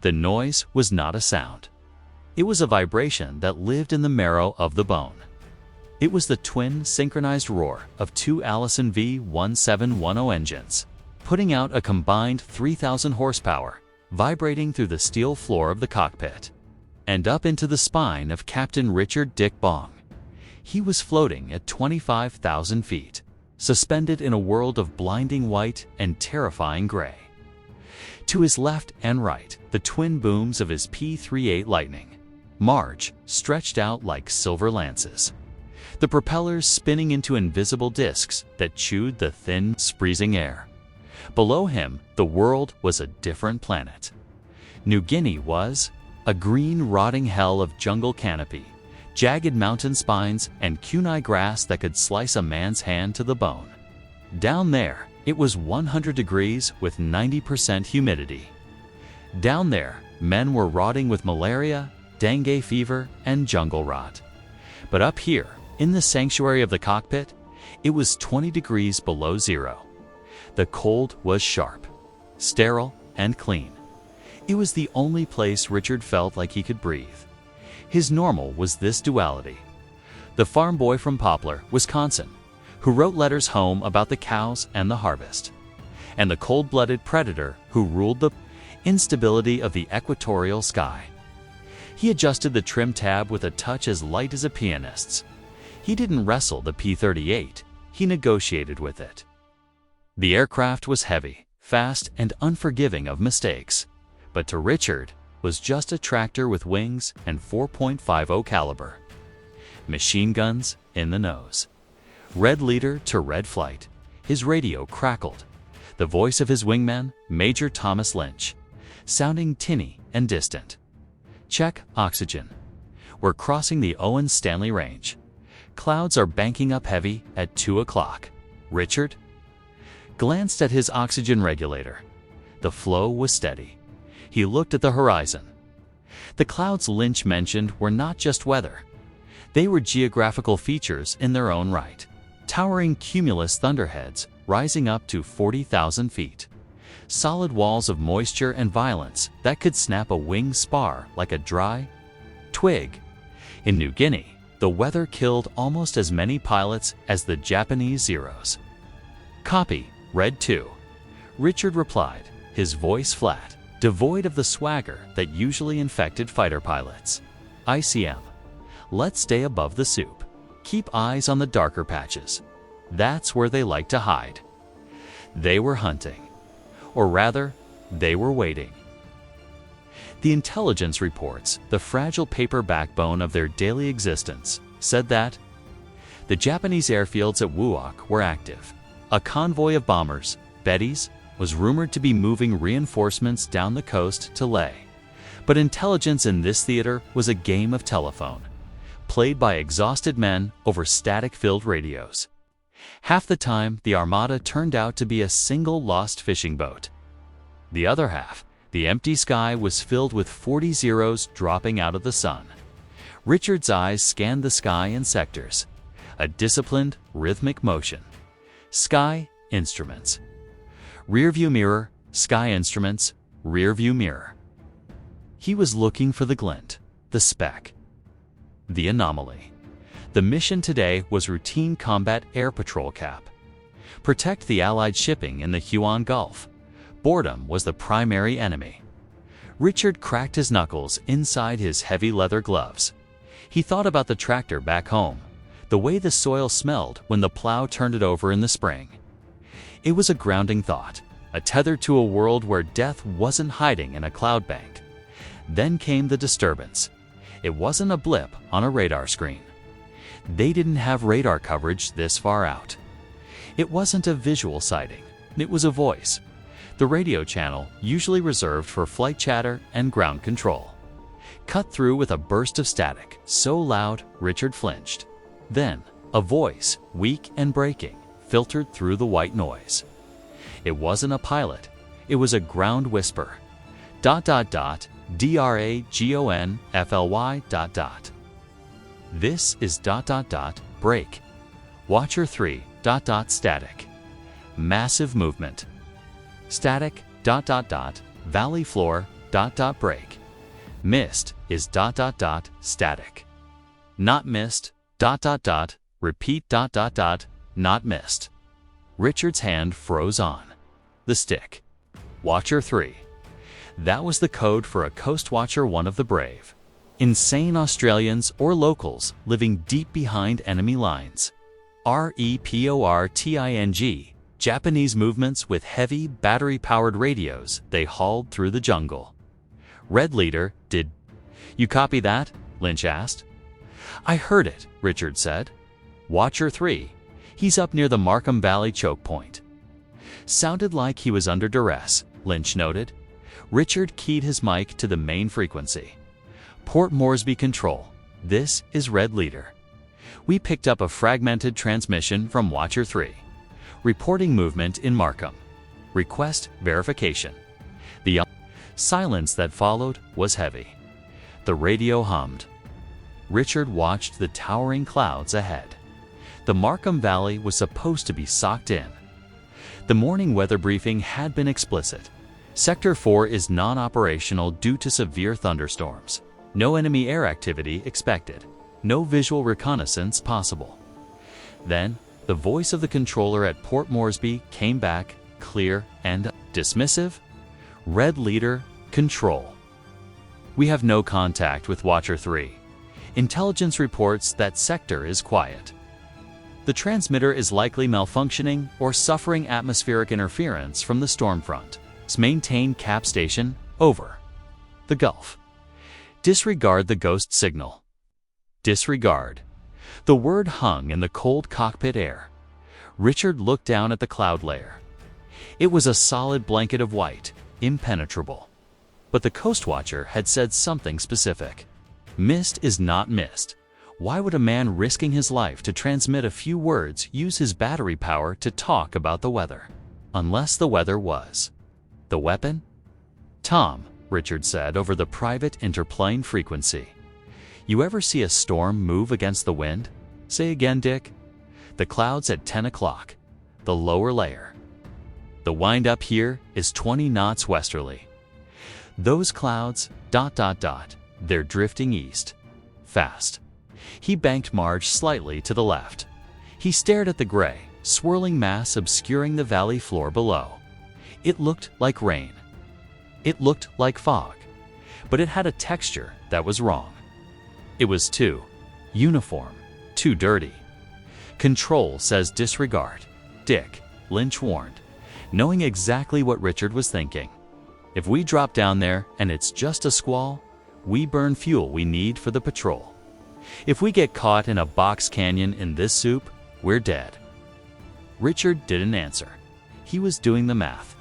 The noise was not a sound. It was a vibration that lived in the marrow of the bone. It was the twin synchronized roar of two Allison V1710 engines, putting out a combined 3,000 horsepower, vibrating through the steel floor of the cockpit and up into the spine of Captain Richard Dick Bong. He was floating at 25,000 feet, suspended in a world of blinding white and terrifying gray. To his left and right, the twin booms of his P-38 Lightning, Marge, stretched out like silver lances, the propellers spinning into invisible discs that chewed the thin, freezing air. Below him, the world was a different planet. New Guinea was a green, rotting hell of jungle canopy, jagged mountain spines, and kunai grass that could slice a man's hand to the bone. Down there, it was 100 degrees with 90% humidity. Down there, men were rotting with malaria, dengue fever, and jungle rot. But up here, in the sanctuary of the cockpit, it was 20 degrees below zero. The cold was sharp, sterile, and clean. It was the only place Richard felt like he could breathe. His normal was this duality: the farm boy from Poplar, Wisconsin, who wrote letters home about the cows and the harvest, and the cold-blooded predator who ruled the instability of the equatorial sky. He adjusted the trim tab with a touch as light as a pianist's. He didn't wrestle the P-38, he negotiated with it. The aircraft was heavy, fast, and unforgiving of mistakes, but to Richard was just a tractor with wings and 4.50 caliber. Machine guns in the nose. Red leader to red flight. His radio crackled. The voice of his wingman, Major Thomas Lynch, sounding tinny and distant. Check oxygen. We're crossing the Owen Stanley Range. Clouds are banking up heavy at 2 o'clock. Richard glanced at his oxygen regulator. The flow was steady. He looked at the horizon. The clouds Lynch mentioned were not just weather. They were geographical features in their own right. Towering cumulus thunderheads rising up to 40,000 feet. Solid walls of moisture and violence that could snap a wing spar like a dry twig. In New Guinea, the weather killed almost as many pilots as the Japanese Zeros. Copy, Red 2. Richard replied, his voice flat, devoid of the swagger that usually infected fighter pilots. ICM. Let's stay above the soup. Keep eyes on the darker patches. That's where they like to hide. They were hunting. Or rather, they were waiting. The intelligence reports, the fragile paper backbone of their daily existence, said that the Japanese airfields at WWII were active. A convoy of bombers, Bettys, was rumored to be moving reinforcements down the coast to Leh. But intelligence in this theater was a game of telephone, played by exhausted men over static-filled radios. Half the time, the armada turned out to be a single lost fishing boat. The other half, the empty sky, was filled with 40 Zeros dropping out of the sun. Richard's eyes scanned the sky in sectors, a disciplined, rhythmic motion. Sky, instruments. Rearview mirror, sky instruments, rearview mirror. He was looking for the glint, the speck, the anomaly. The mission today was routine combat air patrol cap. Protect the Allied shipping in the Huon Gulf. Boredom was the primary enemy. Richard cracked his knuckles inside his heavy leather gloves. He thought about the tractor back home, the way the soil smelled when the plow turned it over in the spring. It was a grounding thought, a tether to a world where death wasn't hiding in a cloud bank. Then came the disturbance. It wasn't a blip on a radar screen. They didn't have radar coverage this far out. It wasn't a visual sighting. It was a voice. The radio channel, usually reserved for flight chatter and ground control, cut through with a burst of static so loud Richard flinched. Then, a voice, weak and breaking, filtered through the white noise. It wasn't a pilot. It was a ground whisper. ... DRAGONFLY ... This is ... break. Watcher 3 ... static. Massive movement. Static ... valley floor break. Missed is static. Not missed, repeat, not missed. Richard's hand froze on the stick. Watcher 3. That was the code for a Coast Watcher 1 of the brave. Insane Australians or locals living deep behind enemy lines. REPORTING, Japanese movements with heavy, battery-powered radios they hauled through the jungle. Red Leader, did you copy that? Lynch asked. I heard it, Richard said. Watcher 3. He's up near the Markham Valley choke point. Sounded like he was under duress, Lynch noted. Richard keyed his mic to the main frequency. Port Moresby Control, this is Red Leader. We picked up a fragmented transmission from Watcher 3. Reporting movement in Markham. Request verification. The silence that followed was heavy. The radio hummed. Richard watched the towering clouds ahead. The Markham Valley was supposed to be socked in. The morning weather briefing had been explicit. Sector 4 is non-operational due to severe thunderstorms. No enemy air activity expected. No visual reconnaissance possible. Then, the voice of the controller at Port Moresby came back, clear and dismissive. Red Leader, control. We have no contact with Watcher 3. Intelligence reports that sector is quiet. The transmitter is likely malfunctioning or suffering atmospheric interference from the storm front. Maintain cap station, over. The Gulf. Disregard the ghost signal. Disregard. The word hung in the cold cockpit air. Richard looked down at the cloud layer. It was a solid blanket of white, impenetrable. But the Coast Watcher had said something specific. Missed is not missed. Why would a man risking his life to transmit a few words use his battery power to talk about the weather? Unless the weather was the weapon? Tom, Richard said over the private interplane frequency. You ever see a storm move against the wind? Say again, Dick. The clouds at 10 o'clock. The lower layer. The wind up here is 20 knots westerly. Those clouds, they're drifting east. Fast. He banked Marge slightly to the left. He stared at the gray, swirling mass obscuring the valley floor below. It looked like rain. It looked like fog. But it had a texture that was wrong. It was too uniform, too dirty. Control says disregard. Dick, Lynch warned, knowing exactly what Richard was thinking. If we drop down there and it's just a squall, we burn fuel we need for the patrol. If we get caught in a box canyon in this soup, we're dead. Richard didn't answer. He was doing the math.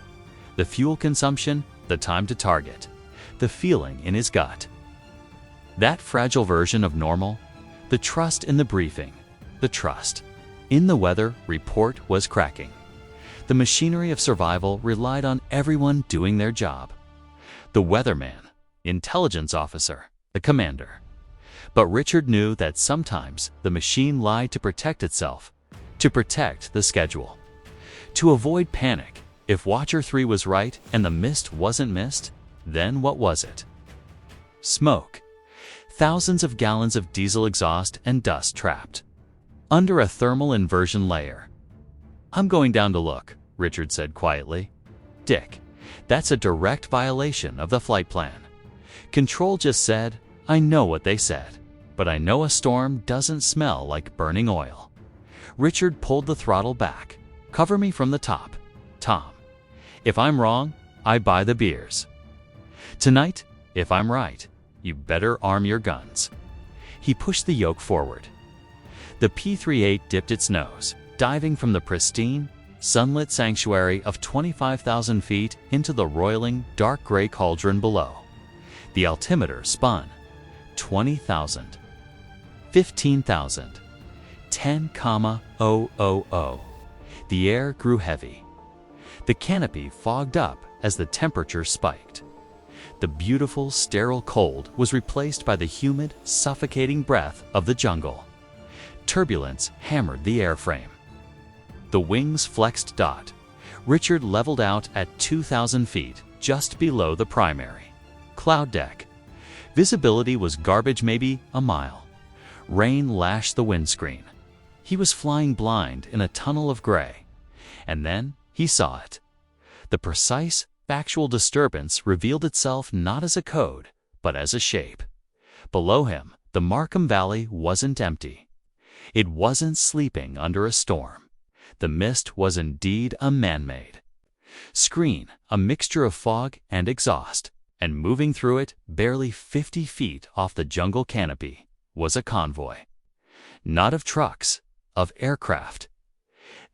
The fuel consumption, the time to target, the feeling in his gut. That fragile version of normal, the trust in the briefing, the trust in the weather report was cracking. The machinery of survival relied on everyone doing their job. The weatherman, intelligence officer, the commander. But Richard knew that sometimes the machine lied to protect itself, to protect the schedule, to avoid panic. If Watcher 3 was right and the mist wasn't missed, then what was it? Smoke. Thousands of gallons of diesel exhaust and dust trapped under a thermal inversion layer. I'm going down to look, Richard said quietly. Dick, that's a direct violation of the flight plan. Control just said, I know what they said, but I know a storm doesn't smell like burning oil. Richard pulled the throttle back. Cover me from the top, Tom. If I'm wrong, I buy the beers. Tonight, if I'm right, you better arm your guns. He pushed the yoke forward. The P-38 dipped its nose, diving from the pristine, sunlit sanctuary of 25,000 feet into the roiling, dark gray cauldron below. The altimeter spun. 20,000. 15,000. 10,000. The air grew heavy. The canopy fogged up as the temperature spiked. The beautiful, sterile cold was replaced by the humid, suffocating breath of the jungle. Turbulence hammered the airframe. The wings flexed. Richard leveled out at 2,000 feet, just below the primary. Cloud deck. Visibility was garbage, maybe a mile. Rain lashed the windscreen. He was flying blind in a tunnel of gray. And then he saw it. The precise, factual disturbance revealed itself not as a code, but as a shape. Below him, the Markham Valley wasn't empty. It wasn't sleeping under a storm. The mist was indeed a man-made screen, a mixture of fog and exhaust, and moving through it, barely 50 feet off the jungle canopy, was a convoy. Not of trucks, of aircraft.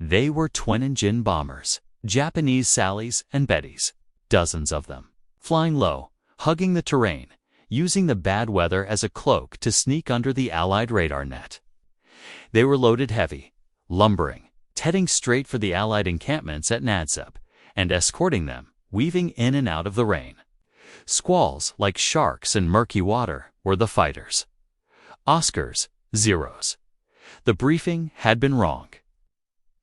They were twin-engine bombers, Japanese Sallies and Bettys, dozens of them, flying low, hugging the terrain, using the bad weather as a cloak to sneak under the Allied radar net. They were loaded heavy, lumbering, heading straight for the Allied encampments at Nadzab, and escorting them, weaving in and out of the rain. Squalls like sharks in murky water were the fighters. Oscars, zeros. The briefing had been wrong.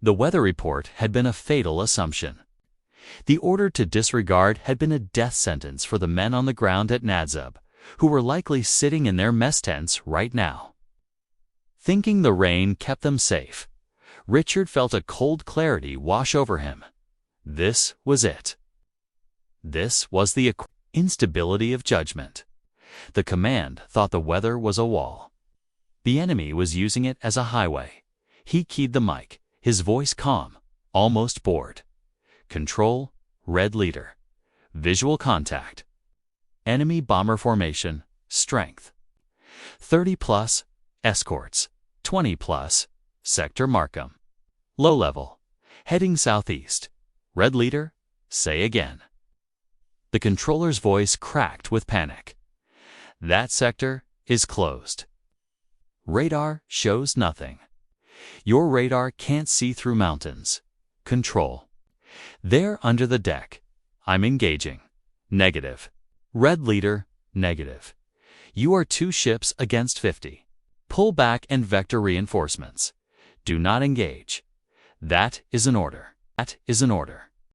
The weather report had been a fatal assumption. The order to disregard had been a death sentence for the men on the ground at Nadzab, who were likely sitting in their mess tents right now. Thinking the rain kept them safe, Richard felt a cold clarity wash over him. This was it. This was the instability of judgment. The command thought the weather was a wall. The enemy was using it as a highway. He keyed the mic, his voice calm, almost bored. Control, red leader. Visual contact. Enemy bomber formation, strength. 30+, escorts. 20+, sector Markham. Low level, heading southeast. Red leader, say again. The controller's voice cracked with panic. That sector is closed. Radar shows nothing. Your radar can't see through mountains. Control. They're under the deck. I'm engaging. Negative. Red leader, negative. You are 2 ships against 50. Pull back and vector reinforcements. Do not engage. That is an order. That is an order.